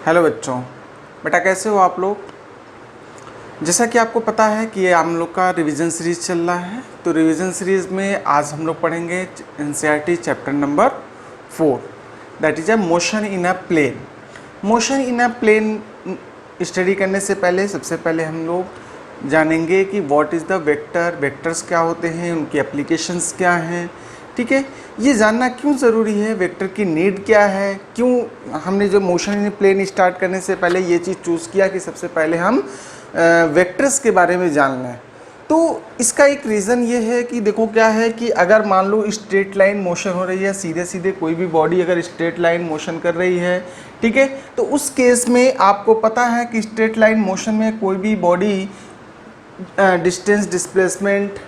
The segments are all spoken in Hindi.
हेलो बच्चों, बेटा कैसे हो आप लोग। जैसा कि आपको पता है कि ये हम लोग का रिवीजन सीरीज़ चल रहा है। तो रिवीजन सीरीज़ में आज हम लोग पढ़ेंगे NCERT chapter number 4, that is a motion in a plane. Motion in a plane study करने से पहले सबसे पहले हम लोग जानेंगे कि what is the vector, vectors क्या होते हैं, उनकी एप्लीकेशंस क्या हैं। ठीक है, ये जानना क्यों ज़रूरी है, वेक्टर की नीड क्या है, क्यों हमने जो मोशन इन प्लेन स्टार्ट करने से पहले ये चीज़ चूज़ किया कि सबसे पहले हम वेक्टर्स के बारे में जानना है। तो इसका एक रीज़न ये है कि देखो क्या है कि अगर मान लो स्ट्रेट लाइन मोशन हो रही है, सीधे सीधे कोई भी बॉडी अगर स्ट्रेट लाइन मोशन कर रही है, ठीक है, तो उस केस में आपको पता है कि स्ट्रेट लाइन मोशन में कोई भी body distance, displacement,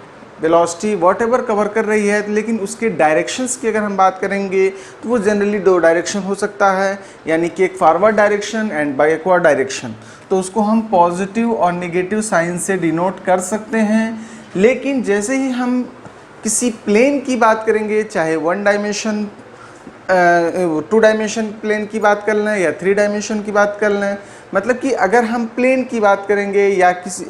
velocity whatever cover कर रही है, लेकिन उसके डायरेक्शंस की अगर हम बात करेंगे तो वो जनरली दो डायरेक्शन हो सकता है, यानी कि एक forward direction and backward direction. तो उसको हम पॉजिटिव और नेगेटिव साइन से डिनोट कर सकते हैं। लेकिन जैसे ही हम किसी प्लेन की बात करेंगे, चाहे 1 डायमेंशन 2 डायमेंशन प्लेन की बात कर लें या 3 डायमेंशन की बात कर लें, मतलब कि अगर हम प्लेन की बात करेंगे या किसी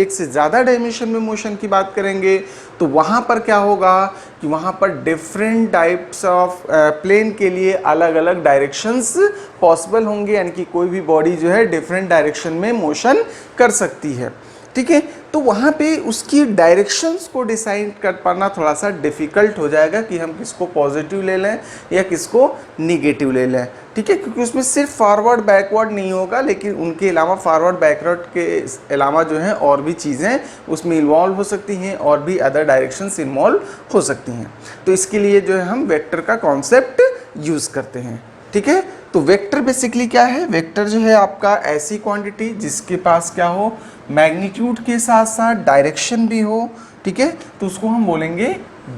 एक से ज़्यादा डायमेंशन में मोशन की बात करेंगे, तो वहाँ पर क्या होगा कि वहाँ पर डिफरेंट टाइप्स ऑफ प्लेन के लिए अलग अलग डायरेक्शंस पॉसिबल होंगे, यानी कि कोई भी बॉडी जो है डिफरेंट डायरेक्शन में मोशन कर सकती है। ठीक है, तो वहाँ पे उसकी डायरेक्शंस को डिसाइड कर पाना थोड़ा सा डिफ़िकल्ट हो जाएगा कि हम किसको पॉजिटिव ले लें या किसको निगेटिव ले लें। ठीक है, क्योंकि उसमें सिर्फ फॉरवर्ड बैकवर्ड नहीं होगा, लेकिन उनके अलावा फॉरवर्ड बैकवर्ड के अलावा जो है और भी चीज़ें उसमें इन्वॉल्व हो सकती हैं और भी अदर डायरेक्शंस इन्वॉल्व हो सकती हैं। तो इसके लिए जो है हम वेक्टर का कॉन्सेप्ट यूज़ करते हैं। ठीक है, तो वेक्टर बेसिकली क्या है, वेक्टर जो है आपका ऐसी क्वांटिटी जिसके पास क्या हो, मैग्नीट्यूड के साथ साथ डायरेक्शन भी हो। ठीक है, तो उसको हम बोलेंगे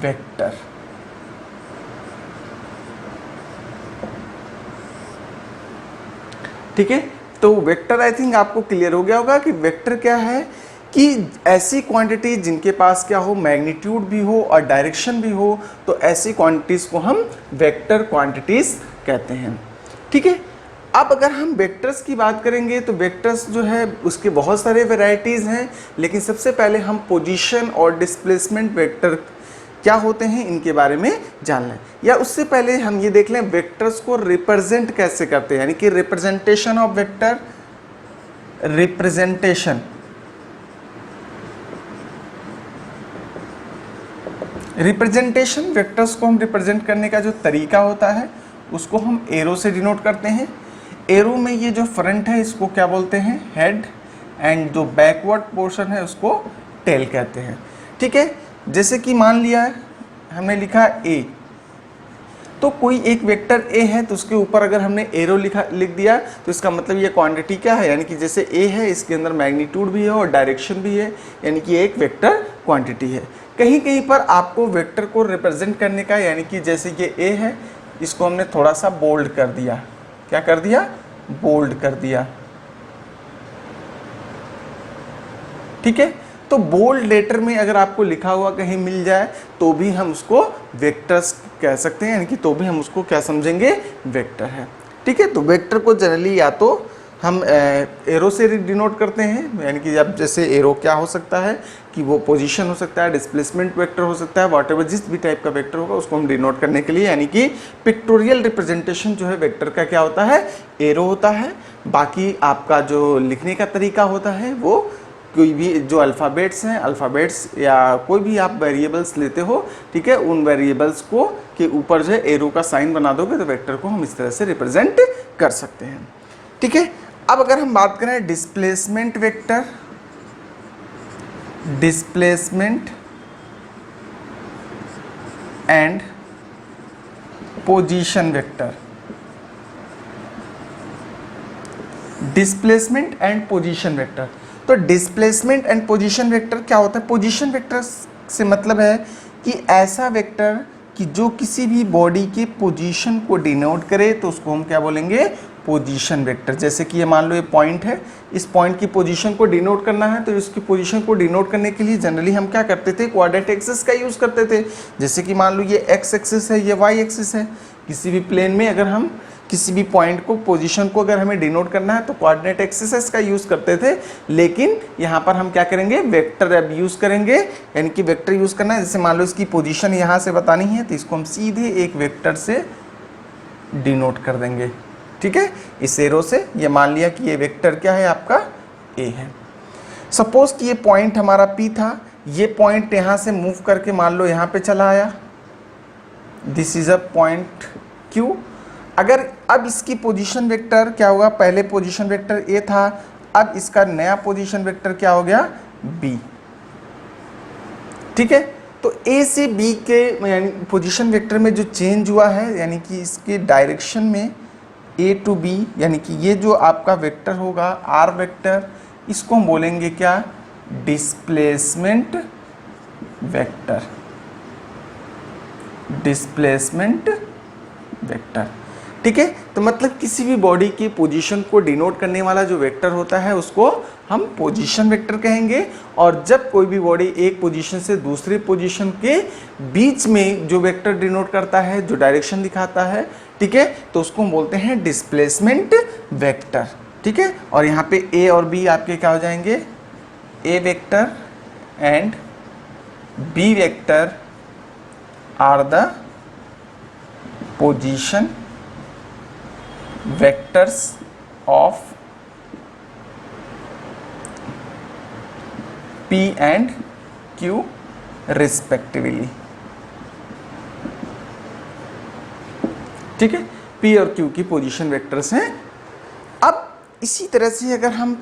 वेक्टर। ठीक है, तो वेक्टर आई थिंक आपको क्लियर हो गया होगा कि वेक्टर क्या है, कि ऐसी क्वांटिटी जिनके पास क्या हो, मैग्नीट्यूड भी हो और डायरेक्शन भी हो, तो ऐसी क्वांटिटीज़ को हम वेक्टर क्वांटिटीज़ कहते हैं। ठीक है, अब अगर हम वेक्टर्स की बात करेंगे तो वेक्टर्स जो है उसके बहुत सारे वैरायटीज़ हैं, लेकिन सबसे पहले हम पोजीशन और डिस्प्लेसमेंट वेक्टर क्या होते हैं इनके बारे में जान लें। या उससे पहले हम ये देख लें वेक्टर्स को रिप्रेजेंट कैसे करते हैं, यानी कि representation of vector, representation vectors को हम रिप्रेजेंट करने का जो तरीका होता है उसको हम एरो से डिनोट करते हैं। एरो में ये जो फ्रंट है इसको क्या बोलते हैं, हेड, एंड जो बैकवर्ड पोर्शन है उसको टेल कहते हैं। ठीक है, जैसे कि मान लिया हमने लिखा ए, तो कोई एक वेक्टर ए है तो उसके ऊपर अगर हमने एरो लिख दिया तो इसका मतलब ये क्वांटिटी क्या है, यानी कि जैसे ए है इसके अंदर मैग्नीट्यूड भी है और डायरेक्शन भी है, यानी कि एक वेक्टर क्वांटिटी है। कहीं कहीं पर आपको वेक्टर को रिप्रेजेंट करने का, यानी कि जैसे ये ए है इसको हमने थोड़ा सा बोल्ड कर दिया, क्या कर दिया, बोल्ड कर दिया। ठीक है, तो बोल्ड लेटर में अगर आपको लिखा हुआ कहीं मिल जाए तो भी हम उसको वेक्टर्स कह सकते हैं, यानी कि तो भी हम उसको क्या समझेंगे, वेक्टर है। ठीक है, तो वेक्टर को जनरली या तो हम एरो से डिनोट करते हैं, यानी कि जब जैसे एरो क्या हो सकता है कि वो पोजीशन हो सकता है, डिस्प्लेसमेंट वेक्टर हो सकता है, वॉटेवर जिस भी टाइप का वेक्टर होगा उसको हम डिनोट करने के लिए, यानी कि पिक्टोरियल रिप्रेजेंटेशन जो है वेक्टर का क्या होता है, एरो होता है। बाकी आपका जो लिखने का तरीका होता है वो कोई भी जो अल्फ़ाबेट्स हैं, अल्फ़ाबेट्स या कोई भी आप वेरिएबल्स लेते हो, ठीक है, उन वेरिएबल्स को के ऊपर जो है एरो का साइन बना दोगे तो वेक्टर को हम इस तरह से रिप्रेजेंट कर सकते हैं। ठीक है, अब अगर हम बात करें displacement vector, displacement and position vector, displacement and position vector. तो डिस्प्लेसमेंट एंड पोजीशन वेक्टर क्या होता है, पोजीशन वेक्टर से मतलब है कि ऐसा वेक्टर कि जो किसी भी बॉडी के पोजीशन को डिनोट करे, तो उसको हम क्या बोलेंगे, पोजीशन वेक्टर। जैसे कि ये मान लो ये पॉइंट है, इस पॉइंट की पोजीशन को डिनोट करना है, तो इसकी पोजीशन को डिनोट करने के लिए जनरली हम क्या करते थे, कोऑर्डिनेट एक्सिस का यूज़ करते थे। जैसे कि मान लो ये एक्स एक्सिस है, ये वाई एक्सिस है, किसी भी प्लेन में अगर हम किसी भी पॉइंट को, पोजीशन को अगर हमें डिनोट करना है तो कोऑर्डिनेट एक्सिस का यूज़ करते थे, लेकिन यहाँ पर हम क्या करेंगे, वेक्टर अब यूज़ करेंगे, यानी कि वेक्टर यूज़ करना है। जैसे मान लो इसकी पोजीशन यहाँ से बतानी है तो इसको हम सीधे एक वेक्टर से डिनोट कर देंगे, ठीक है, इस एरो से। ये मान लिया कि ये वेक्टर क्या है, आपका ए है। सपोज कि ये पॉइंट हमारा पी था, ये पॉइंट यहाँ से मूव करके मान लो यहाँ पे चला आया, this is a point Q. अगर अब इसकी पोजीशन वेक्टर क्या होगा, पहले पोजीशन वेक्टर ए था, अब इसका नया पोजीशन वेक्टर क्या हो गया, बी, ठीक है। तो ए से बी के यानी पोजीशन वेक्टर में जो चेंज हुआ है, यानी कि इसके डायरेक्शन में ए टू बी, यानी कि ये जो आपका वेक्टर होगा आर वेक्टर, इसको हम बोलेंगे क्या, डिस्प्लेसमेंट वेक्टर, डिस्प्लेसमेंट वेक्टर, ठीक है। तो मतलब किसी भी बॉडी की पोजीशन को डिनोट करने वाला जो वेक्टर होता है उसको हम पोजीशन वेक्टर कहेंगे। और जब कोई भी बॉडी एक पोजीशन से दूसरी पोजीशन के बीच में जो वेक्टर डिनोट करता है, जो डायरेक्शन दिखाता है, ठीक है, तो उसको हम बोलते हैं डिस्प्लेसमेंट वेक्टर, ठीक है। और यहाँ पे ए और बी आपके क्या हो जाएंगे, A vector and B vector are the position vectors of P and Q respectively, ठीक है। P और Q की पोजीशन वेक्टर्स हैं। अब इसी तरह से अगर हम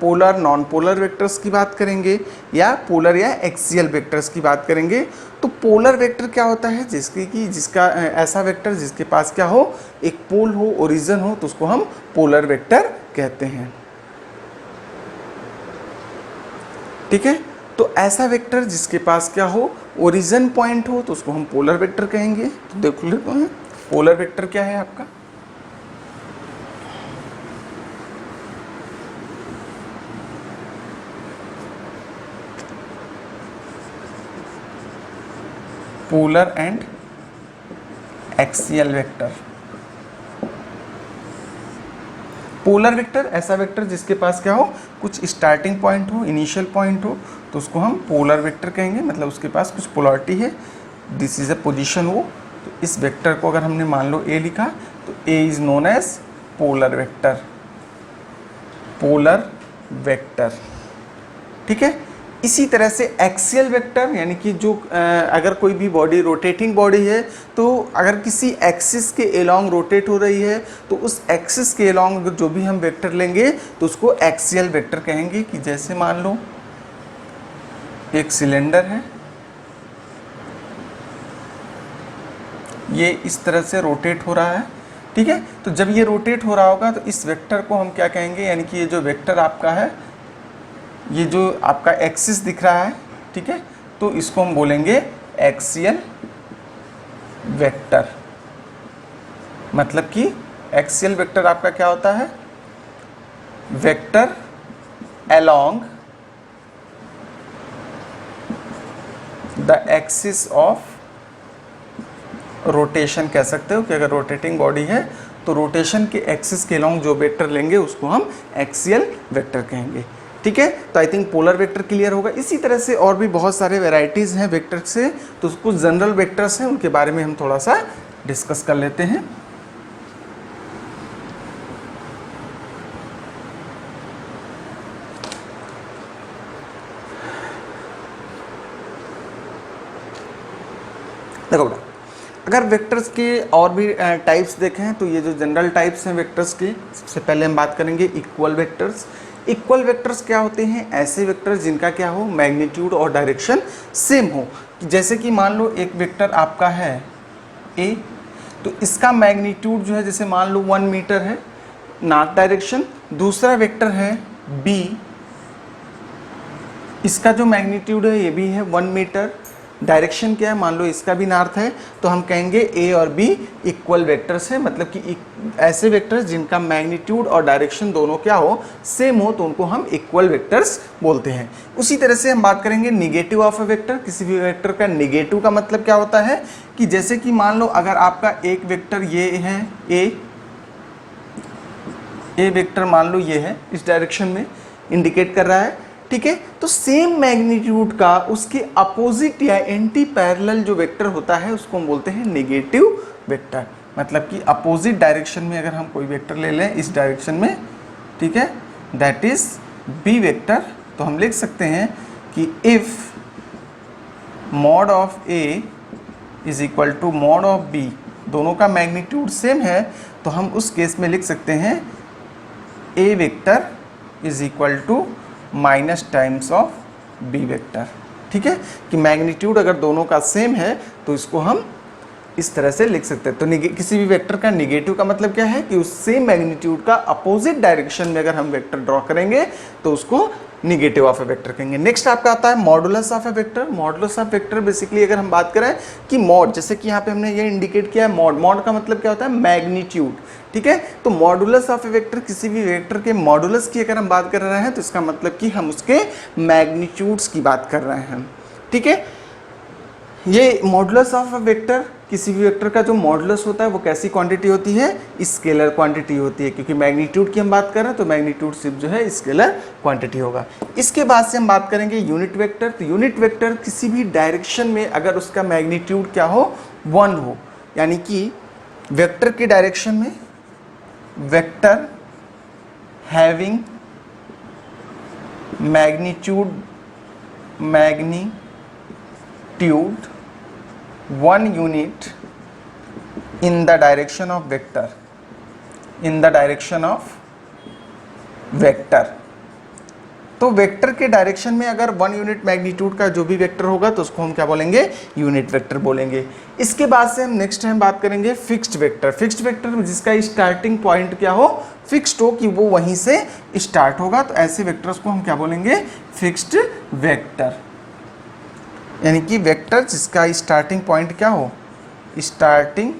पोलर नॉन पोलर वेक्टर्स की बात करेंगे या पोलर या एक्सियल वेक्टर्स की बात करेंगे, तो पोलर वेक्टर क्या होता है, जिसका ऐसा वेक्टर जिसके पास क्या हो, एक पोल हो, ओरिजिन हो, तो उसको हम पोलर वेक्टर कहते हैं, ठीक है। तो ऐसा वेक्टर जिसके पास क्या हो, ओरिजिन पॉइंट हो, तो उसको हम पोलर वेक्टर कहेंगे। तो देख लेते हैं पोलर वेक्टर क्या है आपका। Polar and axial vector. Polar vector ऐसा वेक्टर जिसके पास क्या हो, कुछ स्टार्टिंग पॉइंट हो, इनिशियल पॉइंट हो, तो उसको हम पोलर वेक्टर कहेंगे, मतलब उसके पास कुछ पोलरिटी है, दिस इज अ पोजीशन हो। तो इस वेक्टर को अगर हमने मान लो ए लिखा, तो A is known as polar vector, polar vector, ठीक है। इसी तरह से एक्सियल वेक्टर, यानी कि जो अगर कोई भी बॉडी रोटेटिंग बॉडी है, तो अगर किसी एक्सिस के एलोंग रोटेट हो रही है, तो उस एक्सिस के एलोंग जो भी हम वेक्टर लेंगे तो उसको एक्सियल वेक्टर कहेंगे। कि जैसे मान लो एक सिलेंडर है, ये इस तरह से रोटेट हो रहा है, ठीक है। तो जब ये रोटेट हो रहा होगा तो इस वेक्टर को हम क्या कहेंगे, यानी कि ये जो वेक्टर आपका है, ये जो आपका एक्सिस दिख रहा है, ठीक है, तो इसको हम बोलेंगे एक्सियल वेक्टर। मतलब कि एक्सियल वेक्टर आपका क्या होता है, vector along the axis of rotation कह सकते हो, कि अगर रोटेटिंग बॉडी है तो रोटेशन के एक्सिस के अलोंग जो वेक्टर लेंगे उसको हम एक्सियल वेक्टर कहेंगे, ठीक है। तो I think polar vector clear होगा। इसी तरह से और भी बहुत सारे वेराइटीज़ हैं वेक्टर से, तो कुछ जनरल वेक्टर्स हैं, उनके बारे में हम थोड़ा सा डिस्कस कर लेते हैं। देखो बेटा, अगर वेक्टर्स के और भी टाइप्स देखें तो ये जो जनरल टाइप्स हैं वेक्टर्स के, सबसे पहले हम बात करेंगे इक्वल वेक्टर्स। इक्वल वेक्टर्स क्या होते हैं, ऐसे वेक्टर्स जिनका क्या हो, मैग्नीट्यूड और डायरेक्शन सेम हो। जैसे कि मान लो एक वेक्टर आपका है ए, तो इसका मैग्नीट्यूड जो है, जैसे मान लो 1 मीटर है नॉर्थ डायरेक्शन, दूसरा वेक्टर है बी, इसका जो मैग्नीट्यूड है ये भी है 1 मीटर, डायरेक्शन क्या है, मान लो इसका भी नॉर्थ है, तो हम कहेंगे ए और बी इक्वल वेक्टर्स है। मतलब कि ऐसे वेक्टर्स जिनका मैग्नीट्यूड और डायरेक्शन दोनों क्या हो, सेम हो, तो उनको हम इक्वल वेक्टर्स बोलते हैं। उसी तरह से हम बात करेंगे निगेटिव ऑफ ए वेक्टर। किसी भी वेक्टर का निगेटिव का मतलब क्या होता है, कि जैसे कि मान लो अगर आपका एक वेक्टर ये है ए, ए वेक्टर मान लो ये है, इस डायरेक्शन में इंडिकेट कर रहा है, ठीक है। तो सेम मैग्नीट्यूड का उसके अपोजिट या एंटी पैरेलल जो वेक्टर होता है उसको हम बोलते हैं नेगेटिव वेक्टर। मतलब कि अपोजिट डायरेक्शन में अगर हम कोई वेक्टर ले लें इस डायरेक्शन में, ठीक है, दैट इज बी वेक्टर, तो हम लिख सकते हैं कि if mod of A is equal to mod of B, दोनों का मैग्नीट्यूड सेम है, तो हम उस केस में लिख सकते हैं A vector is equal to minus times of B vector, ठीक है। कि मैग्नीट्यूड अगर दोनों का सेम है तो इसको हम इस तरह से लिख सकते हैं। तो किसी भी वेक्टर का निगेटिव का मतलब क्या है कि उस सेम मैग्नीट्यूड का अपोजिट डायरेक्शन में अगर हम वेक्टर ड्रॉ करेंगे तो उसको निगेटिव ऑफ ए वेक्टर कहेंगे। नेक्स्ट आपका आता है modulus of A vector. Modulus of vector basically अगर हम बात करें कि मॉड, जैसे कि यहाँ पे हमने ये इंडिकेट किया है मॉड, मॉड का मतलब क्या होता है मैग्नीट्यूड, ठीक है। तो मॉडुलस ऑफ ए वेक्टर, किसी भी वेक्टर के मॉडुलस की अगर हम बात कर रहे हैं तो इसका मतलब कि हम उसके मैग्नीट्यूड्स की बात कर रहे हैं, ठीक है। ये मॉडुलस ऑफ ए वेक्टर, किसी भी वेक्टर का जो मॉडुलस होता है वो कैसी क्वांटिटी होती है, स्केलर क्वांटिटी होती है, क्योंकि मैग्नीट्यूड की हम बात कर रहे हैं तो मैग्नीट्यूड सिर्फ जो है स्केलर क्वांटिटी होगा। इसके बाद से हम बात करेंगे यूनिट वेक्टर। तो यूनिट वेक्टर किसी भी डायरेक्शन में अगर उसका मैग्नीट्यूड क्या हो, 1 हो, यानी कि वेक्टर की डायरेक्शन में vector having magnitude 1 unit in the direction of vector, तो वेक्टर के डायरेक्शन में अगर 1 यूनिट मैग्नीट्यूड का जो भी वेक्टर होगा तो उसको हम क्या बोलेंगे, यूनिट वेक्टर बोलेंगे। इसके बाद से हम नेक्स्ट टाइम बात करेंगे फिक्स्ड वेक्टर। फिक्स्ड वेक्टर जिसका स्टार्टिंग पॉइंट क्या हो, फिक्स्ड हो, कि वो वहीं से स्टार्ट होगा, तो ऐसे वेक्टर्स को हम क्या बोलेंगे, फिक्स्ड वेक्टर। यानी कि वेक्टर जिसका स्टार्टिंग पॉइंट क्या हो, स्टार्टिंग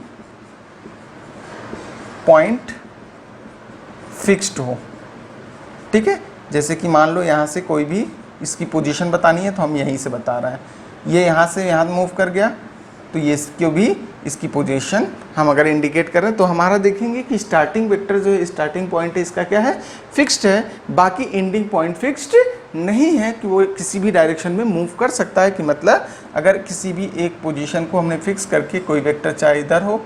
पॉइंट फिक्स्ड हो, ठीक है। जैसे कि मान लो यहाँ से कोई भी इसकी पोजीशन बतानी है तो हम यहीं से बता रहे हैं, ये यहाँ से यहाँ मूव कर गया तो ये क्यों भी इसकी पोजीशन हम अगर इंडिकेट करें तो हमारा देखेंगे कि स्टार्टिंग वेक्टर जो है, स्टार्टिंग पॉइंट है इसका क्या है, फिक्स्ड है, बाकी एंडिंग पॉइंट फिक्स्ड नहीं है, कि वो किसी भी डायरेक्शन में मूव कर सकता है। कि मतलब अगर किसी भी एक पोजीशन को हमने फिक्स करके कोई वेक्टर चाहे इधर हो,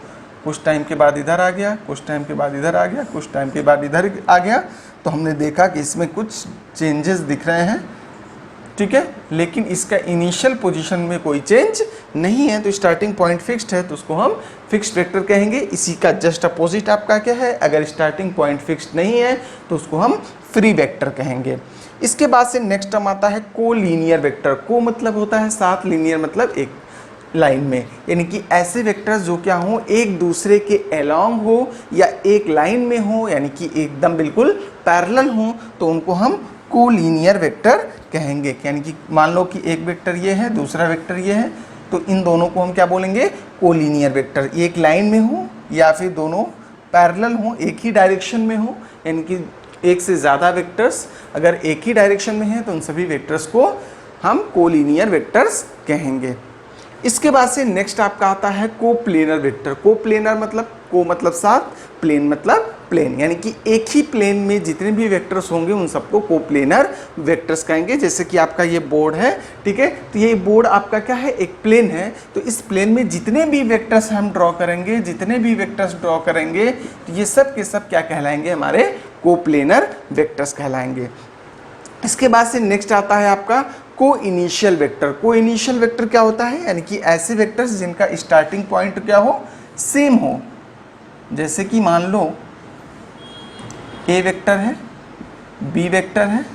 कुछ टाइम के बाद इधर आ गया, कुछ टाइम के बाद इधर आ गया, कुछ टाइम के बाद इधर आ गया, तो हमने देखा कि इसमें कुछ चेंजेस दिख रहे हैं, ठीक है, लेकिन इसका इनिशियल पोजीशन में कोई चेंज नहीं है, तो स्टार्टिंग पॉइंट फिक्स्ड है, तो उसको हम फिक्स्ड वेक्टर कहेंगे। इसी का जस्ट अपोजिट आपका क्या है, अगर स्टार्टिंग पॉइंट फिक्स्ड नहीं है तो उसको हम फ्री वेक्टर कहेंगे। इसके बाद से नेक्स्ट टर्म आता है कोलीनियर वेक्टर। को मतलब होता है साथ, लीनियर मतलब एक लाइन में, यानी कि ऐसे वेक्टर्स जो क्या हो, एक दूसरे के अलोंग हो या एक लाइन में हो, यानी कि एकदम बिल्कुल पैरेलल हो, तो उनको हम कोलीनियर वेक्टर कहेंगे। यानी कि मान लो कि एक वेक्टर ये है, दूसरा वेक्टर ये है, तो इन दोनों को हम क्या बोलेंगे, कोलीनियर वेक्टर। एक लाइन में हो या फिर दोनों पैरेलल हो, एक ही डायरेक्शन में हो, यानी कि एक से ज़्यादा वेक्टर्स अगर एक ही डायरेक्शन में हैं तो उन सभी वेक्टर्स को हम कोलीनियर वेक्टर्स कहेंगे। इसके बाद से नेक्स्ट आपका आता है कोप्लेनर वेक्टर। कोप्लेनर मतलब को मतलब साथ, प्लेन मतलब प्लेन, यानी कि एक ही प्लेन में जितने भी वेक्टर्स होंगे उन सबको कोप्लेनर वेक्टर्स कहेंगे। जैसे कि आपका ये बोर्ड है, ठीक है, तो ये बोर्ड आपका क्या है, एक प्लेन है, तो इस प्लेन में जितने भी वेक्टर्स हम ड्रॉ करेंगे, तो ये सब के सब क्या कहलाएंगे, हमारे कोप्लेनर वेक्टर्स कहलाएंगे। इसके बाद से नेक्स्ट आता है आपका को इनिशियल वेक्टर। को इनिशियल वेक्टर क्या होता है, यानी कि ऐसे वेक्टर्स जिनका स्टार्टिंग पॉइंट क्या हो, सेम हो। जैसे कि मान लो ए वेक्टर है, बी वेक्टर है,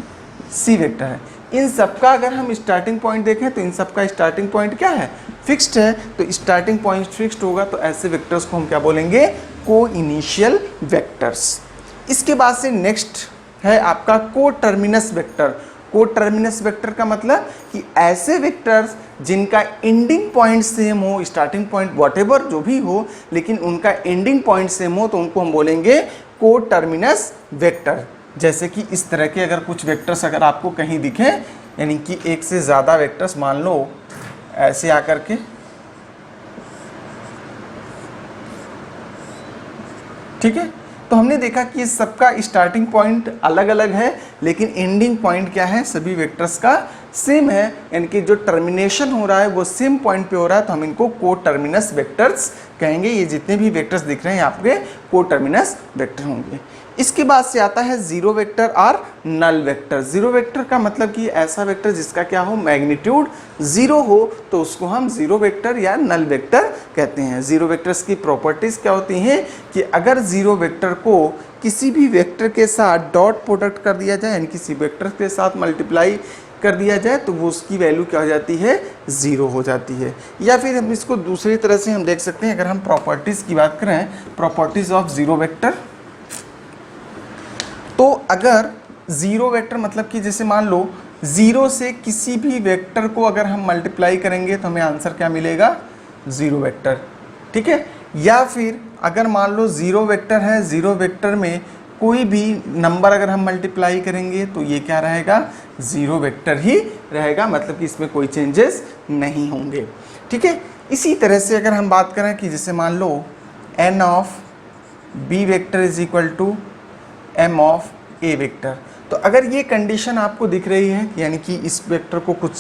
सी वेक्टर है, इन सबका अगर हम स्टार्टिंग पॉइंट देखें तो इन सबका स्टार्टिंग पॉइंट क्या है, फिक्स्ड है, तो स्टार्टिंग पॉइंट फिक्स्ड होगा, तो ऐसे वेक्टर्स को हम क्या बोलेंगे, को इनिशियल वेक्टर्स। इसके बाद से नेक्स्ट है आपका को टर्मिनस वेक्टर। को टर्मिनस वेक्टर का मतलब कि ऐसे वेक्टर्स जिनका एंडिंग पॉइंट सेम हो, स्टार्टिंग पॉइंट व्हाटएवर जो भी हो, लेकिन उनका एंडिंग पॉइंट सेम हो, तो उनको हम बोलेंगे को टर्मिनस वेक्टर। जैसे कि इस तरह के अगर कुछ वेक्टर्स अगर आपको कहीं दिखें, यानी कि एक से ज़्यादा वेक्टर्स, मान लो ऐसे आकर के, ठीक है, तो हमने देखा कि सबका स्टार्टिंग पॉइंट अलग अलग है, लेकिन एंडिंग पॉइंट क्या है, सभी वेक्टर्स का सेम है, यानी कि जो टर्मिनेशन हो रहा है वो सेम पॉइंट पे हो रहा है, तो हम इनको को टर्मिनस वेक्टर्स कहेंगे। ये जितने भी वेक्टर्स दिख रहे हैं आपके को टर्मिनस वेक्टर होंगे। इसके बाद से आता है जीरो वेक्टर और नल वेक्टर। जीरो वेक्टर का मतलब कि ऐसा वेक्टर जिसका क्या हो, मैग्नीट्यूड जीरो हो, तो उसको हम जीरो वेक्टर या नल वेक्टर कहते हैं। जीरो वेक्टर्स की प्रॉपर्टीज क्या होती हैं कि अगर जीरो वेक्टर को किसी भी वेक्टर के साथ डॉट प्रोडक्ट कर दिया जाए, यानी किसी वेक्टर के साथ मल्टीप्लाई कर दिया जाए, तो वो उसकी वैल्यू क्या हो जाती है, ज़ीरो हो जाती है। या फिर हम इसको दूसरी तरह से हम देख सकते हैं, अगर हम प्रॉपर्टीज़ की बात करें, प्रॉपर्टीज़ ऑफ ज़ीरो वेक्टर, तो अगर ज़ीरो वेक्टर मतलब कि जैसे मान लो ज़ीरो से किसी भी वेक्टर को अगर हम मल्टीप्लाई करेंगे तो हमें आंसर क्या मिलेगा, ज़ीरो वेक्टर, ठीक है। या फिर अगर मान लो ज़ीरो वेक्टर है, ज़ीरो वेक्टर में कोई भी नंबर अगर हम मल्टीप्लाई करेंगे तो ये क्या रहेगा, ज़ीरो वेक्टर ही रहेगा, मतलब कि इसमें कोई चेंजेस नहीं होंगे, ठीक है। इसी तरह से अगर हम बात करें कि जैसे मान लो n of b vector is equal to m of a vector, तो अगर ये कंडीशन आपको दिख रही है, यानी कि इस वेक्टर को कुछ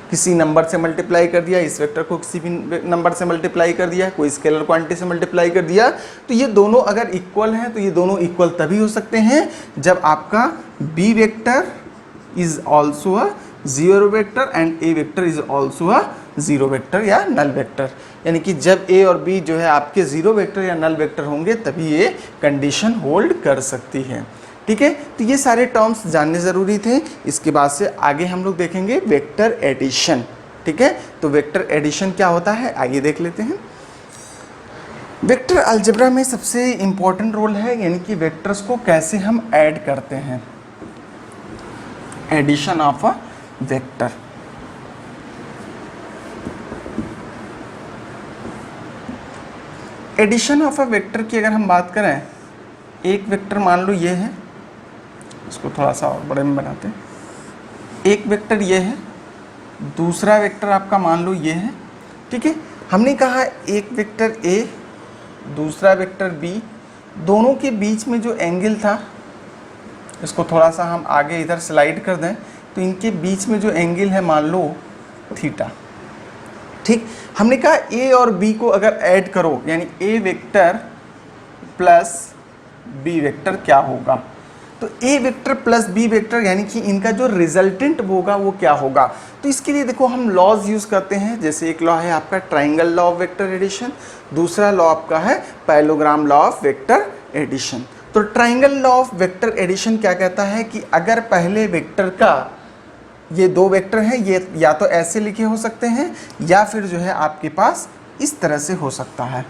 किसी नंबर से मल्टीप्लाई कर दिया, इस वेक्टर को किसी भी नंबर से मल्टीप्लाई कर दिया, कोई स्केलर क्वांटिटी से मल्टीप्लाई कर दिया, तो ये दोनों अगर इक्वल हैं तो ये दोनों इक्वल तभी हो सकते हैं जब आपका b vector is also a zero vector and a vector is also a zero vector या नल वेक्टर। यानी कि जब a और b जो है आपके जीरो वेक्टर या नल वेक्टर होंगे तभी ये कंडीशन होल्ड कर सकती है, ठीक है। तो ये सारे टर्म्स जानने ज़रूरी थे। इसके बाद से आगे हम लोग देखेंगे वेक्टर एडिशन, ठीक है। तो वेक्टर एडिशन क्या होता है आइए देख लेते हैं। वेक्टर अलजेब्रा में सबसे इम्पोर्टेंट रोल है, यानी कि वेक्टर्स को कैसे हम ऐड करते हैं, addition of a vector. Addition of a vector की अगर हम बात करें, एक वेक्टर मान लो ये है, इसको थोड़ा सा और बड़े में बनाते हैं, एक वेक्टर ये है, दूसरा वेक्टर आपका मान लो ये है, ठीक है। हमने कहा एक वेक्टर a, दूसरा वेक्टर b, दोनों के बीच में जो एंगल था, इसको थोड़ा सा हम आगे इधर स्लाइड कर दें, तो इनके बीच में जो एंगल है मान लो थीटा, ठीक। हमने कहा a और b को अगर ऐड करो, यानी a vector plus b vector क्या होगा, तो a vector plus b vector यानी कि इनका जो रिजल्टेंट होगा वो क्या होगा। तो इसके लिए देखो हम लॉज यूज़ करते हैं, जैसे एक लॉ है आपका triangle law of vector addition, दूसरा लॉ आपका है parallelogram law of vector addition. तो triangle law of vector addition क्या कहता है कि अगर पहले वेक्टर का, ये दो वेक्टर हैं, ये या तो ऐसे लिखे हो सकते हैं या फिर जो है आपके पास इस तरह से हो सकता है,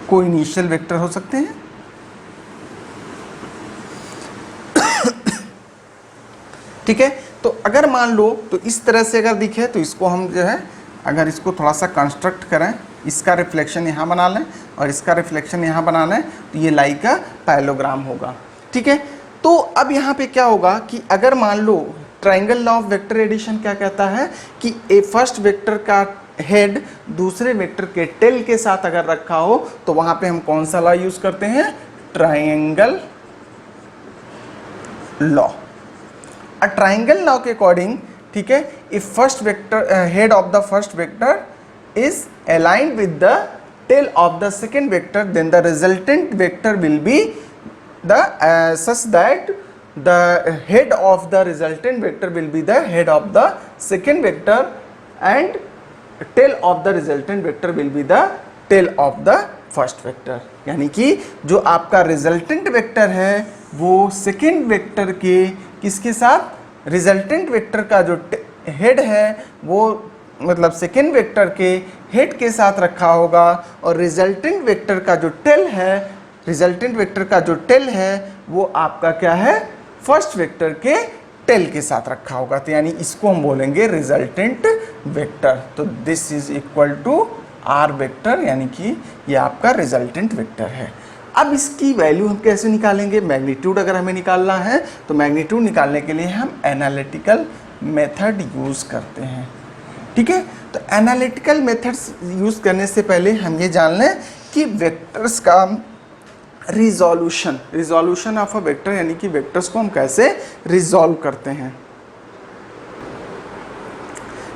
कोई इनिशियल वेक्टर हो सकते हैं, ठीक है। तो अगर मान लो तो इस तरह से अगर दिखे तो इसको हम जो है अगर इसको थोड़ा सा कंस्ट्रक्ट करें, इसका रिफ्लेक्शन यहाँ बना लें और इसका रिफ्लेक्शन यहाँ बना लें, तो ये लाइक का पैरेललोग्राम होगा, ठीक है। तो अब यहाँ पे क्या होगा कि अगर मान लो triangle law of vector addition क्या कहता है कि ए फर्स्ट वेक्टर का हेड दूसरे वेक्टर के टेल के साथ अगर रखा हो तो वहाँ पे हम कौन सा लॉ यूज़ करते हैं, triangle law. A triangle law के अकॉर्डिंग, ठीक है, if first vector head of the first vector is aligned with the tail of the second vector, then the resultant vector will be the such that the head of the resultant vector will be the head of the second vector and tail of the resultant vector will be the tail of the first vector। यानी कि जो आपका रिजल्टेंट वेक्टर है वो सेकेंड वेक्टर के किसके साथ, रिजल्टेंट वेक्टर का जो हेड है वो मतलब सेकेंड वेक्टर के हेड के साथ रखा होगा और रिजल्टेंट वेक्टर का जो टेल है, रिजल्टेंट वेक्टर का जो टेल है वो आपका क्या है, फर्स्ट वेक्टर के टेल के साथ रखा होगा। तो यानी इसको हम बोलेंगे रिजल्टेंट वेक्टर। तो this is equal to R vector, यानी कि ये आपका रिजल्टेंट वेक्टर है। अब इसकी वैल्यू हम कैसे निकालेंगे, मैग्नीट्यूड अगर हमें निकालना है तो मैग्नीट्यूड निकालने के लिए हम एनालिटिकल मेथड यूज़ करते हैं, ठीक है। तो एनालिटिकल मेथड्स यूज़ करने से पहले हम ये जान लें कि वेक्टर्स का रिजोल्यूशन ऑफ अ वेक्टर, यानी कि वेक्टर्स को हम कैसे रिजॉल्व करते हैं।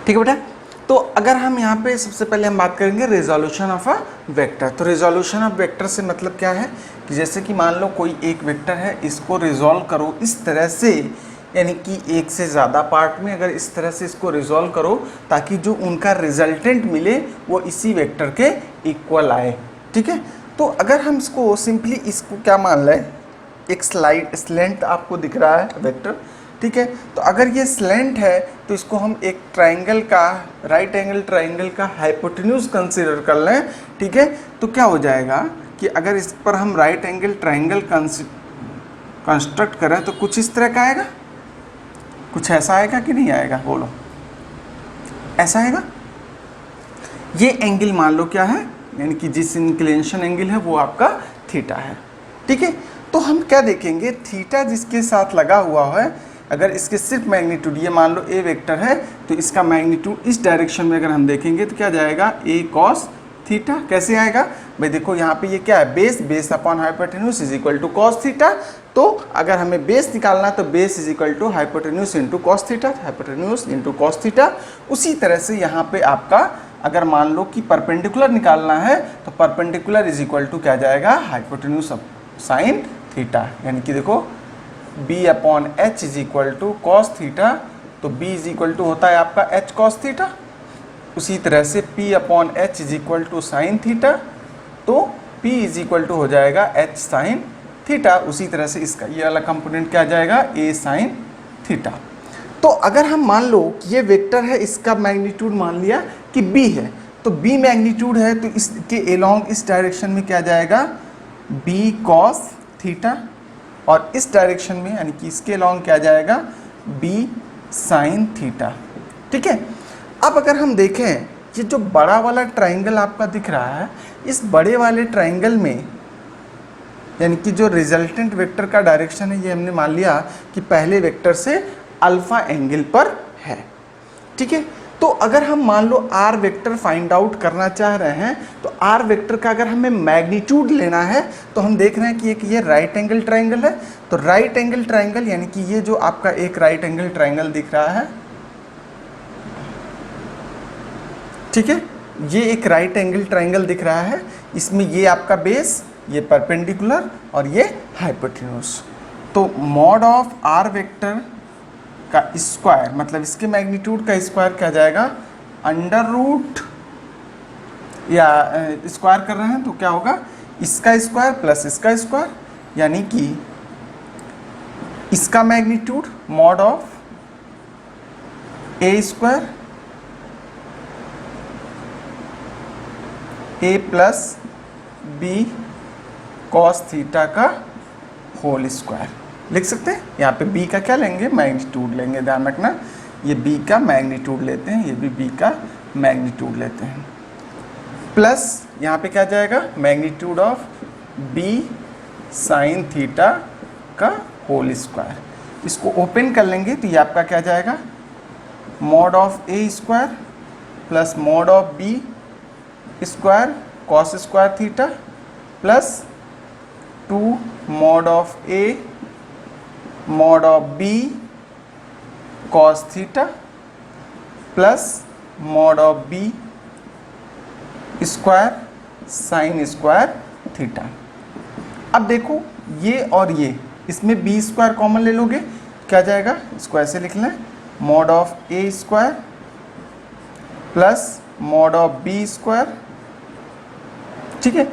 ठीक है बेटा, तो अगर हम यहाँ पे सबसे पहले हम बात करेंगे रिजोल्यूशन ऑफ अ वेक्टर। तो रिजोल्यूशन ऑफ वेक्टर से मतलब क्या है कि जैसे कि मान लो कोई एक वेक्टर है, इसको रिजॉल्व करो इस तरह से, यानी कि एक से ज़्यादा पार्ट में अगर इस तरह से इसको रिजॉल्व करो ताकि जो उनका रिजल्टेंट मिले वो इसी वेक्टर के इक्वल आए। ठीक है, तो अगर हम इसको सिंपली इसको क्या मान लें, एक स्लेंट आपको दिख रहा है वेक्टर। ठीक है, तो अगर ये स्लेंट है तो इसको हम एक ट्राइंगल का, राइट एंगल ट्राइंगल का हाइपोटेन्यूज कंसीडर कर लें। ठीक है, तो क्या हो जाएगा कि अगर इस पर हम राइट एंगल ट्राइंगल कंस्ट्रक्ट करें तो कुछ इस तरह का आएगा, कुछ ऐसा आएगा कि नहीं आएगा, बोलो, ऐसा आएगा। ये एंगल मान लो क्या है, यानी कि जिस इंक्लिनेशन एंगल है वो आपका थीटा है। ठीक है, तो हम क्या देखेंगे, थीटा जिसके साथ लगा हुआ है, अगर इसके सिर्फ मैग्नीट्यूड, ये मान लो ए वेक्टर है तो इसका मैग्नीट्यूड इस डायरेक्शन में अगर हम देखेंगे तो क्या जाएगा, ए कॉस थीटा। कैसे आएगा भाई, देखो यहाँ पे ये क्या है, base upon hypotenuse is equal to cos theta. तो अगर हमें बेस निकालना तो base is equal to hypotenuse into cos theta, hypotenuse into cos theta. उसी तरह से यहाँ पे आपका अगर मान लो कि परपेंडिकुलर निकालना है तो परपेंडिकुलर इज इक्वल टू क्या जाएगा, हाइपोटेन्यूज साइन थीटा, यानी कि देखो b upon H is equal to cos theta, तो b इज इक्वल टू होता है आपका h कॉस थीटा। उसी तरह से p upon H is equal to sine theta, तो p इज इक्वल टू हो जाएगा h साइन थीटा। उसी तरह से इसका ये वाला कंपोनेंट क्या जाएगा, a साइन थीटा। तो अगर हम मान लो कि ये वेक्टर है, इसका मैग्नीट्यूड मान लिया कि b है, तो b मैग्नीट्यूड है तो इसके एलोंग इस डायरेक्शन में क्या जाएगा, b कॉस थीटा, और इस डायरेक्शन में यानी कि इसके लॉन्ग क्या जाएगा, b साइन थीटा। ठीक है, अब अगर हम देखें ये जो बड़ा वाला ट्राइंगल आपका दिख रहा है, इस बड़े वाले ट्राइंगल में यानी कि जो रिजल्टेंट वेक्टर का डायरेक्शन है ये हमने मान लिया कि पहले वेक्टर से अल्फा एंगल पर है। ठीक है, तो अगर हम मान लो आर वेक्टर फाइंड आउट करना चाह रहे हैं तो आर वेक्टर का अगर हमें मैग्नीट्यूड लेना है तो हम देख रहे हैं कि एक ये राइट एंगल ट्राइंगल है, तो राइट एंगल ट्राइंगल यानी कि ये जो आपका एक राइट एंगल ट्राइंगल दिख रहा है, ठीक है, ये एक राइट एंगल ट्राइंगल दिख रहा है, इसमें ये आपका बेस, ये परपेंडिकुलर और ये हाइपोटेन्यूज। तो मॉड ऑफ आर वेक्टर का स्क्वायर मतलब इसके मैग्नीट्यूड का स्क्वायर क्या जाएगा, अंडर रूट, या स्क्वायर कर रहे हैं तो क्या होगा, इसका स्क्वायर प्लस इसका स्क्वायर, यानी कि इसका magnitude mod of A square A plus B cos theta का होल स्क्वायर लिख सकते हैं। यहाँ पे b का क्या लेंगे, मैग्नीट्यूड लेंगे, ध्यान रखना ये b का मैग्नीट्यूड लेते हैं, ये भी b का मैग्नीट्यूड लेते हैं, प्लस यहाँ पे क्या जाएगा, magnitude of b sine theta का होल स्क्वायर। इसको ओपन कर लेंगे तो ये आपका क्या जाएगा, mod of A square plus mod of b square cos square theta plus 2 mod of a mod of b cos theta plus mod of b square sine square theta. अब देखो ये और ये, इसमें b स्क्वायर कॉमन ले लोगे क्या जाएगा, इसको ऐसे लिख लें, mod of a square plus mod of b square, ठीक है,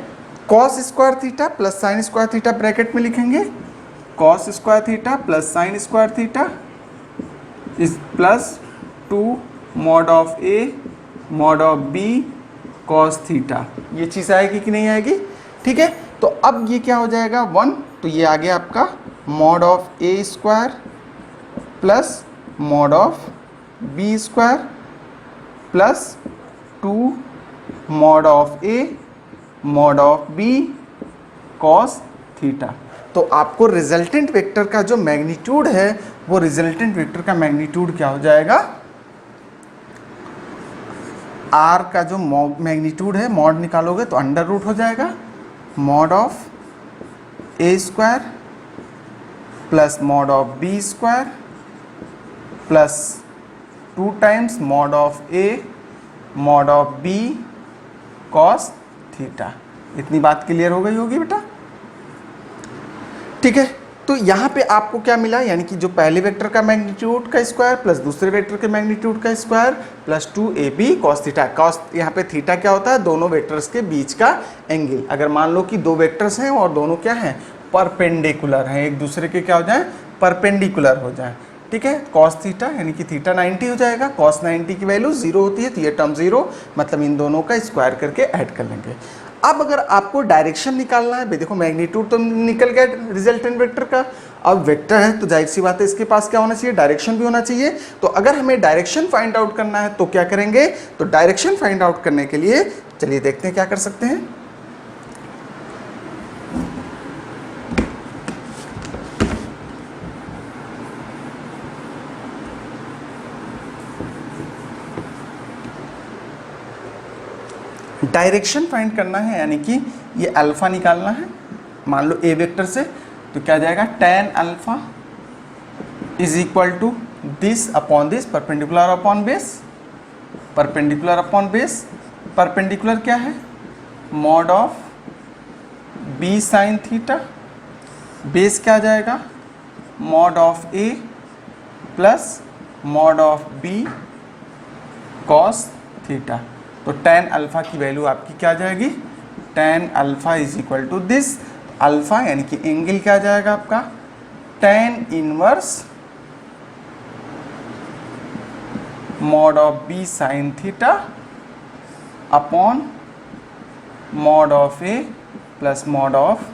cos square theta plus sine square theta bracket में लिखेंगे, cos square theta plus sine square theta इस plus 2 mod of A mod of B cos theta. ये चीज़ आएगी कि नहीं आएगी, ठीक है। तो अब ये क्या हो जाएगा 1, तो ये आ गया आपका mod of A square plus mod of B square plus 2 mod of A mod of B cos theta. तो आपको रिजल्टेंट वेक्टर का जो मैग्नीट्यूड है वो रिजल्टेंट वेक्टर का मैग्नीट्यूड क्या हो जाएगा, आर का जो मैग्नीट्यूड है मॉड निकालोगे तो अंडर रूट हो जाएगा mod of A square plus mod of B square plus 2 times mod of A mod of B cos theta. इतनी बात क्लियर हो गई होगी बेटा, ठीक है। तो यहाँ पे आपको क्या मिला, यानी कि जो पहले वेक्टर का मैग्नीट्यूड का स्क्वायर प्लस दूसरे वेक्टर के मैग्नीट्यूड का square plus 2ab cos theta. Cos यहाँ पे थीटा क्या होता है, दोनों वेक्टर्स के बीच का एंगल। अगर मान लो कि दो वेक्टर्स हैं और दोनों क्या हैं, परपेंडिकुलर हैं, एक दूसरे के क्या हो जाए, परपेंडिकुलर हो जाए, ठीक है। कॉस थीटा यानी कि थीटा 90 हो जाएगा, कॉस 90 की वैल्यू 0 होती है, तो ये टर्म 0, मतलब इन दोनों का स्क्वायर करके ऐड कर लेंगे। अब अगर आपको डायरेक्शन निकालना है, भाई देखो मैग्नीट्यूड तो निकल गया रिजल्टेंट वेक्टर का, अब वेक्टर है तो जाहिर सी बात है इसके पास क्या होना चाहिए, डायरेक्शन भी होना चाहिए। तो अगर हमें डायरेक्शन फाइंड आउट करना है तो क्या करेंगे, तो डायरेक्शन फाइंड आउट करने के लिए चलिए देखते हैं क्या कर सकते हैं। डायरेक्शन फाइंड करना है, यानी कि ये अल्फा निकालना है। मान लो ए वेक्टर से, तो क्या जाएगा, tan alpha is equal to this upon this, perpendicular upon base, perpendicular upon base. Perpendicular क्या है, mod of B sine theta, base क्या जाएगा, mod of A plus mod of B cos theta. तो tan अल्फा की वैल्यू आपकी क्या आ जाएगी, tan alpha is equal to this, alpha यानी कि एंगल क्या आ जाएगा आपका, tan inverse mod of B sine theta upon mod of A plus mod of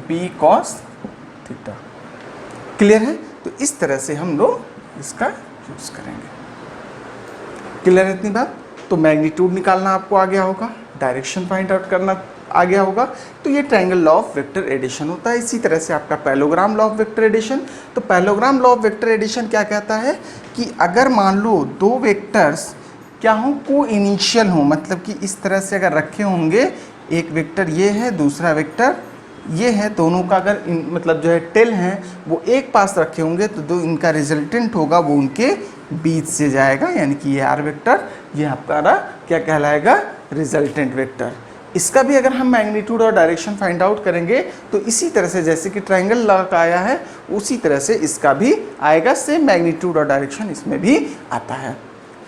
B cos theta. Clear है। तो इस तरह से हम लोग इसका यूज करेंगे। क्लियर है इतनी बात। तो मैग्नीट्यूड निकालना आपको आ गया होगा, डायरेक्शन फाइंड आउट करना आ गया होगा। तो ये triangle law of vector addition होता है। इसी तरह से आपका parallelogram law of vector addition. तो parallelogram law of vector addition क्या कहता है कि अगर मान लो दो वेक्टर्स क्या हों, को इनिशियल हों, मतलब कि इस तरह से अगर रखे होंगे, एक वेक्टर ये है, दूसरा वेक्टर ये है, दोनों का अगर मतलब जो है टेल हैं वो एक पास रखे होंगे, तो जो इनका रिजल्टेंट होगा वो उनके बीच से जाएगा, यानी कि ये आर वेक्टर, ये आपका क्या कहलाएगा, रिजल्टेंट वेक्टर। इसका भी अगर हम मैग्नीट्यूड और डायरेक्शन फाइंड आउट करेंगे तो इसी तरह से जैसे कि ट्रायंगल लॉ का आया है उसी तरह से इसका भी आएगा, सेम मैग्नीट्यूड और डायरेक्शन इसमें भी आता है।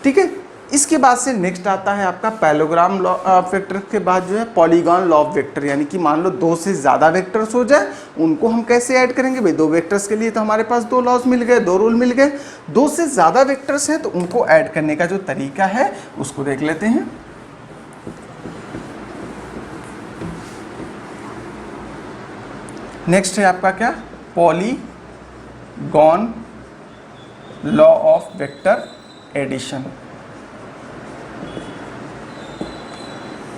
ठीक है। इसके बाद से नेक्स्ट आता है आपका पैरेललोग्राम लॉ ऑफ वेक्टर के बाद जो है पॉलीगॉन लॉ ऑफ वेक्टर, यानी कि मान लो दो से ज़्यादा वेक्टर्स हो जाए, उनको हम कैसे ऐड करेंगे। भाई दो वेक्टर्स के लिए तो हमारे पास दो लॉज मिल गए, दो रूल मिल गए। दो से ज़्यादा वेक्टर्स हैं तो उनको ऐड करने का जो तरीका है उसको देख लेते हैं। नेक्स्ट है आपका क्या, polygon law of vector addition.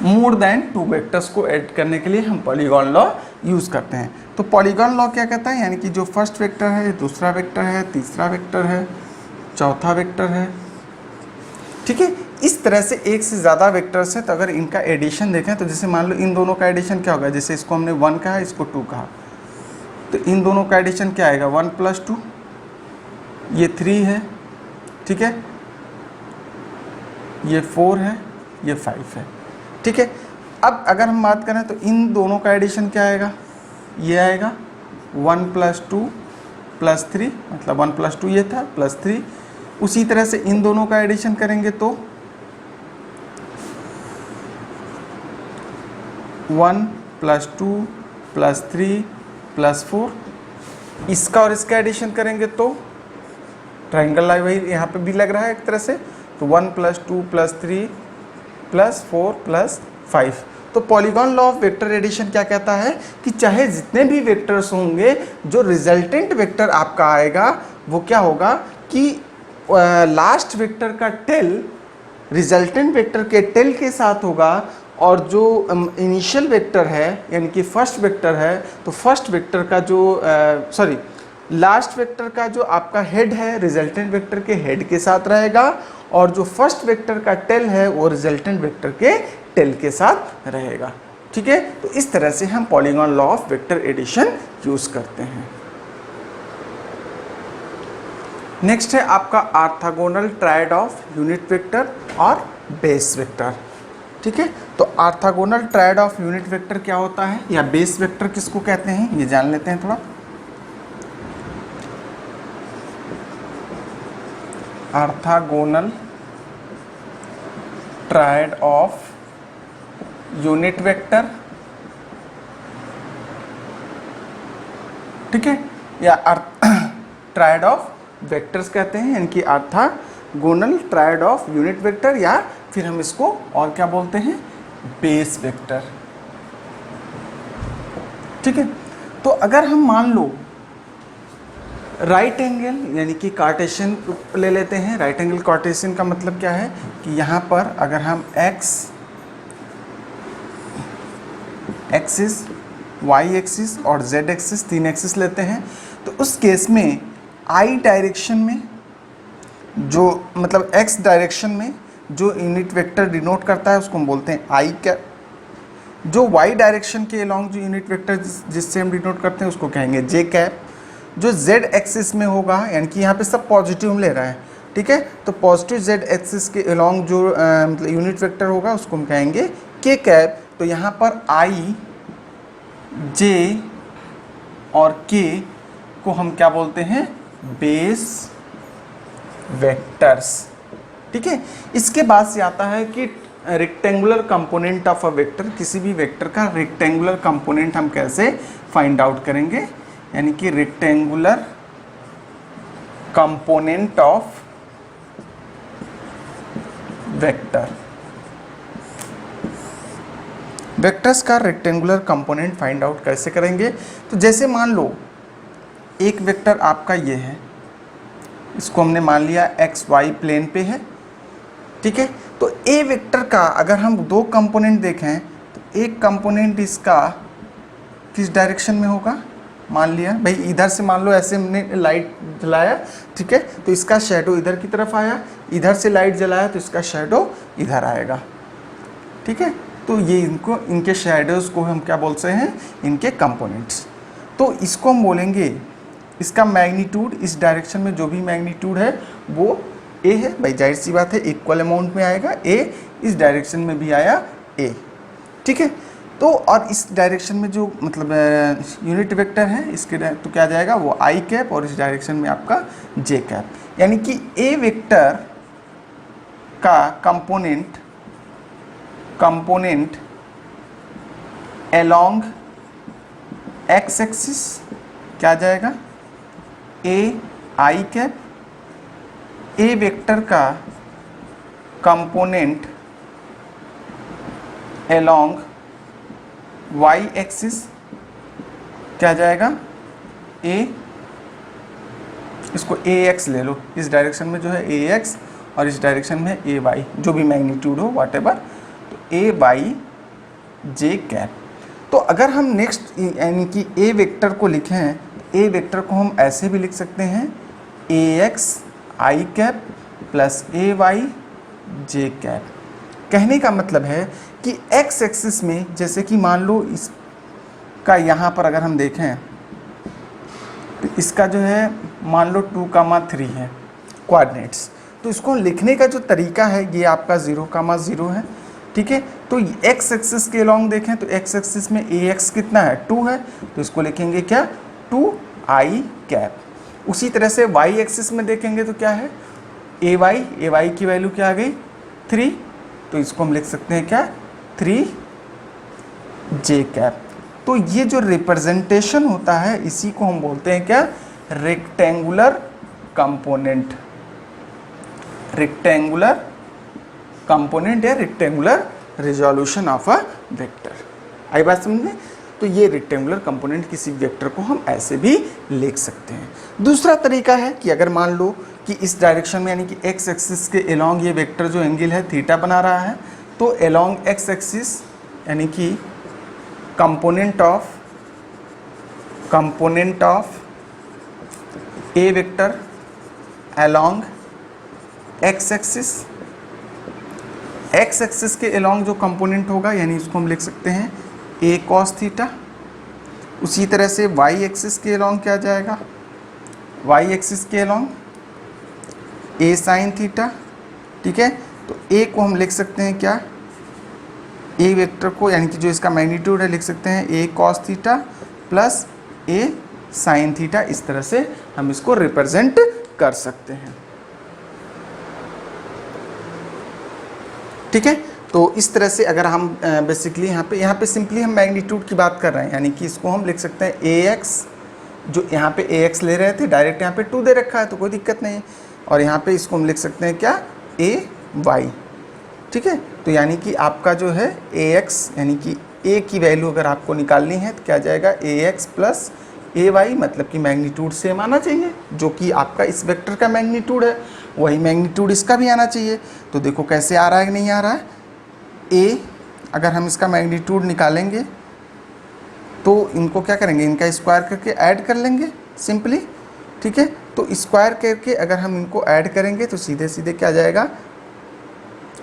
More than two vectors को ऐड करने के लिए हम पॉलीगॉन लॉ यूज़ करते हैं। तो पॉलीगॉन लॉ क्या कहता है, यानी कि जो फर्स्ट वेक्टर है, दूसरा वेक्टर है, तीसरा वेक्टर है, चौथा वेक्टर है, ठीक है। इस तरह से एक से ज़्यादा वेक्टर्स है तो अगर इनका एडिशन देखें तो जैसे मान लो इन दोनों का एडिशन क्या होगा, जैसे इसको हमने 1 कहा, इसको 2 कहा, तो इन दोनों का एडिशन क्या आएगा, 1 + 2, ये 3 है, ठीक है, ये 4 है, ये 5 है, ठीक है। अब अगर हम बात करें तो इन दोनों का एडिशन क्या आएगा, ये आएगा 1 + 2 + 3, मतलब 1 + 2 ये था +3। उसी तरह से इन दोनों का एडिशन करेंगे तो 1 + 2 + 3 + 4। इसका और इसका एडिशन करेंगे तो ट्रायंगल लाइन वही यहाँ पे भी लग रहा है एक तरह से, तो 1 + 2 + 3 + 4 + 5। तो polygon law of vector addition क्या कहता है कि चाहे जितने भी वेक्टर्स होंगे, जो रिजल्टेंट वेक्टर आपका आएगा वो क्या होगा कि लास्ट वेक्टर का टेल रिजल्टेंट वेक्टर के टेल के साथ होगा, और जो इनिशियल वेक्टर है यानी कि फर्स्ट वेक्टर है, तो फर्स्ट वेक्टर का जो लास्ट वेक्टर का जो आपका हेड है रिजल्टेंट वेक्टर के हेड के साथ रहेगा, और जो फर्स्ट वेक्टर का टेल है वो रिजल्टेंट वेक्टर के टेल के साथ रहेगा। ठीक है, तो इस तरह से हम polygon law of vector addition use करते हैं। नेक्स्ट है आपका orthogonal triad of unit vector और बेस वेक्टर। ठीक है, तो orthogonal triad of unit vector क्या होता है या बेस वेक्टर किसको कहते हैं ये जान लेते हैं थोड़ा। Orthogonal triad of unit vector, ठीक है, या ट्रायड ऑफ वेक्टर्स कहते हैं, यानी कि orthogonal triad of unit vector, या फिर हम इसको और क्या बोलते हैं, बेस वेक्टर। ठीक है, तो अगर हम मान लो राइट एंगल यानी कि कार्टेशियन ले लेते हैं। राइट एंगल कार्टेशियन का मतलब क्या है कि यहाँ पर अगर हम एक्स एक्सिस, वाई एक्सिस और जेड एक्सिस, 3 एक्सिस लेते हैं, तो उस केस में आई डायरेक्शन में जो मतलब एक्स डायरेक्शन में जो यूनिट वेक्टर डिनोट करता है उसको हम बोलते हैं आई कैप। जो वाई डायरेक्शन के अलोंग जो यूनिट वेक्टर जिससे हम डिनोट करते हैं उसको कहेंगे जे कैप। जो जेड एक्सिस में होगा, यानी कि यहाँ पे सब पॉजिटिव हम ले रहे हैं, ठीक है, तो पॉजिटिव जेड एक्सिस के अलोंग जो मतलब यूनिट वेक्टर होगा उसको हम कहेंगे के कैप। तो यहाँ पर आई, जे और के को हम क्या बोलते हैं, बेस वेक्टर्स। ठीक है, इसके बाद से आता है कि rectangular component of a vector, किसी भी वेक्टर का रेक्टेंगुलर कंपोनेंट हम कैसे फाइंड आउट करेंगे, यानी कि rectangular component of vector. Vectors का रेक्टेंगुलर कंपोनेंट फाइंड आउट कैसे करेंगे, तो जैसे मान लो एक वेक्टर आपका ये है, इसको हमने मान लिया एक्स वाई प्लेन पे है। ठीक है, तो ए वेक्टर का अगर हम 2 कंपोनेंट देखें तो एक कंपोनेंट इसका किस डायरेक्शन में होगा, मान लिया भाई इधर से, मान लो ऐसे हमने लाइट जलाया, ठीक है, तो इसका शैडो इधर की तरफ आया, इधर से लाइट जलाया तो इसका शैडो इधर आएगा। ठीक है, तो ये इनको, इनके शैडोज़ को हम क्या बोलते हैं, इनके कंपोनेंट्स। तो इसको हम बोलेंगे, इसका मैग्नीट्यूड इस डायरेक्शन में जो भी मैग्नीट्यूड है वो ए है, भाई जाहिर सी बात है इक्वल अमाउंट में आएगा, ए इस डायरेक्शन में भी आया ए। ठीक है, तो और इस डायरेक्शन में जो मतलब यूनिट वेक्टर है इसके तो क्या जाएगा, वो आई कैप, और इस डायरेक्शन में आपका जे कैप। यानी कि ए वेक्टर का कंपोनेंट अलोंग एक्स एक्सिस क्या जाएगा, ए आई कैप। ए वेक्टर का कंपोनेंट अलोंग वाई एक्सिस क्या जाएगा, ए, इसको ए एक्स ले लो, इस डायरेक्शन में जो है ए एक्स और इस डायरेक्शन में ए वाई, जो भी मैग्नीट्यूड हो वाट एवर, तो ए वाई जे कैप। तो अगर हम नेक्स्ट यानी कि ए वेक्टर को लिखें, ए वेक्टर को हम ऐसे भी लिख सकते हैं, ए एक्स आई कैप प्लस ए वाई जे कैप। कहने का मतलब है कि एक्स एक्सिस में जैसे कि मान लो इसका यहाँ पर अगर हम देखें तो इसका जो है मान लो 2,3 है कोऑर्डिनेट्स, तो इसको लिखने का जो तरीका है ये आपका 0,0 है। ठीक है, तो एक्स एक्सिस के अलोंग देखें तो एक्स एक्सिस में ए एक्स कितना है, 2 है, तो इसको लिखेंगे क्या, 2 आई कैप। उसी तरह से वाई एक्सिस में देखेंगे तो क्या है, ए वाई की वैल्यू क्या आ गई, 3, तो इसको हम लिख सकते हैं क्या, 3 जे कैप। तो ये जो रिप्रेजेंटेशन होता है इसी को हम बोलते हैं क्या, रेक्टेंगुलर कंपोनेंट। रेक्टेंगुलर कंपोनेंट या rectangular resolution of a vector. आई बात समझ में? तो ये रेक्टेंगुलर कंपोनेंट किसी वेक्टर को हम ऐसे भी लिख सकते हैं। दूसरा तरीका है कि अगर मान लो कि इस डायरेक्शन में यानी कि एक्स एक्सिस के अलोंग ये वेक्टर जो एंगल है थीटा बना रहा है, तो अलोंग एक्स एक्सिस यानी कि component of A vector along x axis, x axis के अलोंग जो कंपोनेंट होगा यानी इसको हम लिख सकते हैं ए कॉस थीटा। उसी तरह से वाई एक्सिस के अलोंग क्या जाएगा, वाई एक्सिस के अलोंग ए साइन थीटा। ठीक है, तो ए को हम लिख सकते हैं क्या, ए वेक्टर को यानी कि जो इसका मैग्नीट्यूड है लिख सकते हैं ए कॉस थीटा प्लस ए साइन थीटा। इस तरह से हम इसको रिप्रेजेंट कर सकते हैं। ठीक है, तो इस तरह से अगर हम बेसिकली यहाँ पे सिंपली हम मैग्नीट्यूड की बात कर रहे हैं, यानी कि इसको हम लिख सकते हैं ए एक्स, जो यहाँ पे ए एक्स ले रहे थे डायरेक्ट यहाँ पे 2 दे रखा है तो कोई दिक्कत नहीं है, और यहाँ पे इसको हम लिख सकते हैं क्या, ए वाई। ठीक है, तो यानी कि आपका जो है ए एक्स यानी कि ए की वैल्यू अगर आपको निकालनी है तो क्या जाएगा ए एक्स प्लस ए वाई, मतलब कि मैग्नीट्यूड सेम आना चाहिए, जो कि आपका इस वेक्टर का मैग्नीट्यूड है वही मैग्नीट्यूड इसका भी आना चाहिए। तो देखो कैसे आ रहा है कि नहीं आ रहा है, ए अगर हम इसका मैग्नीट्यूड निकालेंगे तो इनको क्या करेंगे, इनका स्क्वायर करके ऐड कर लेंगे सिंपली। ठीक है, तो स्क्वायर करके अगर हम इनको ऐड करेंगे तो सीधे सीधे क्या जाएगा,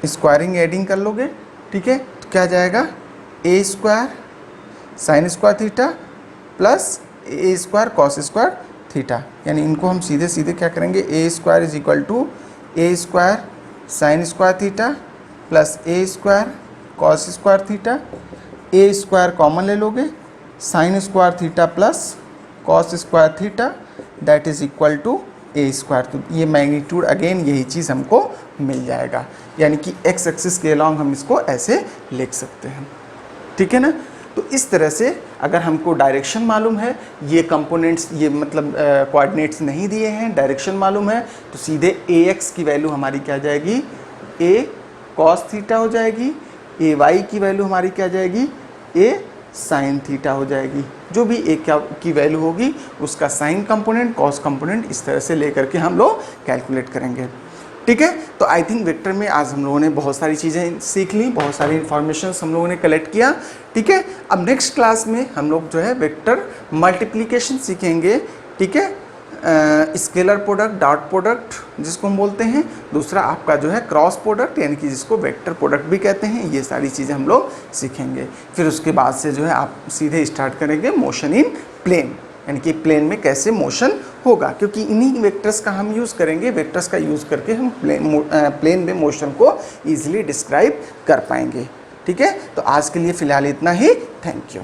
स्क्वायरिंग एडिंग कर लोगे। ठीक है, तो क्या जाएगा A square sine square theta plus A square cos square theta, यानी इनको हम सीधे सीधे क्या करेंगे, A square is equal to A square sine square theta plus A square cos square theta. A square common ले लोगे, sine square theta plus cos square theta that is equal to A square. तो ये मैग्नीट्यूड अगेन यही चीज़ हमको मिल जाएगा, यानी कि एक्स एक्सिस के अलॉन्ग हम इसको ऐसे लिख सकते हैं। ठीक है ना, तो इस तरह से अगर हमको डायरेक्शन मालूम है, ये कंपोनेंट्स ये मतलब कोऑर्डिनेट्स नहीं दिए हैं, डायरेक्शन मालूम है, तो सीधे ए एक्स की वैल्यू हमारी क्या जाएगी, ए कॉस थीटा हो जाएगी, ए वाई की वैल्यू हमारी क्या जाएगी, ए साइन थीटा हो जाएगी। जो भी ए की वैल्यू होगी उसका साइन कंपोनेंट कॉस कंपोनेंट इस तरह से लेकर के हम लोग कैलकुलेट करेंगे। ठीक है, तो आई थिंक वेक्टर में आज हम लोगों ने बहुत सारी चीज़ें सीख ली, बहुत सारी इन्फॉर्मेशन हम लोगों ने कलेक्ट किया। ठीक है, अब नेक्स्ट क्लास में हम लोग जो है वेक्टर मल्टीप्लिकेशन सीखेंगे। ठीक है, स्केलर प्रोडक्ट, डॉट प्रोडक्ट जिसको हम बोलते हैं, दूसरा आपका जो है क्रॉस प्रोडक्ट यानी कि जिसको वेक्टर प्रोडक्ट भी कहते हैं, ये सारी चीज़ें हम लोग सीखेंगे। फिर उसके बाद से जो है आप सीधे स्टार्ट करेंगे मोशन इन प्लेन, यानी कि प्लेन में कैसे मोशन होगा, क्योंकि इन्हीं वेक्टर्स का हम यूज़ करेंगे, वेक्टर्स का यूज़ करके हम प्लेन में मोशन को ईजिली डिस्क्राइब कर पाएंगे। ठीक है, तो आज के लिए फ़िलहाल इतना ही। Thank you.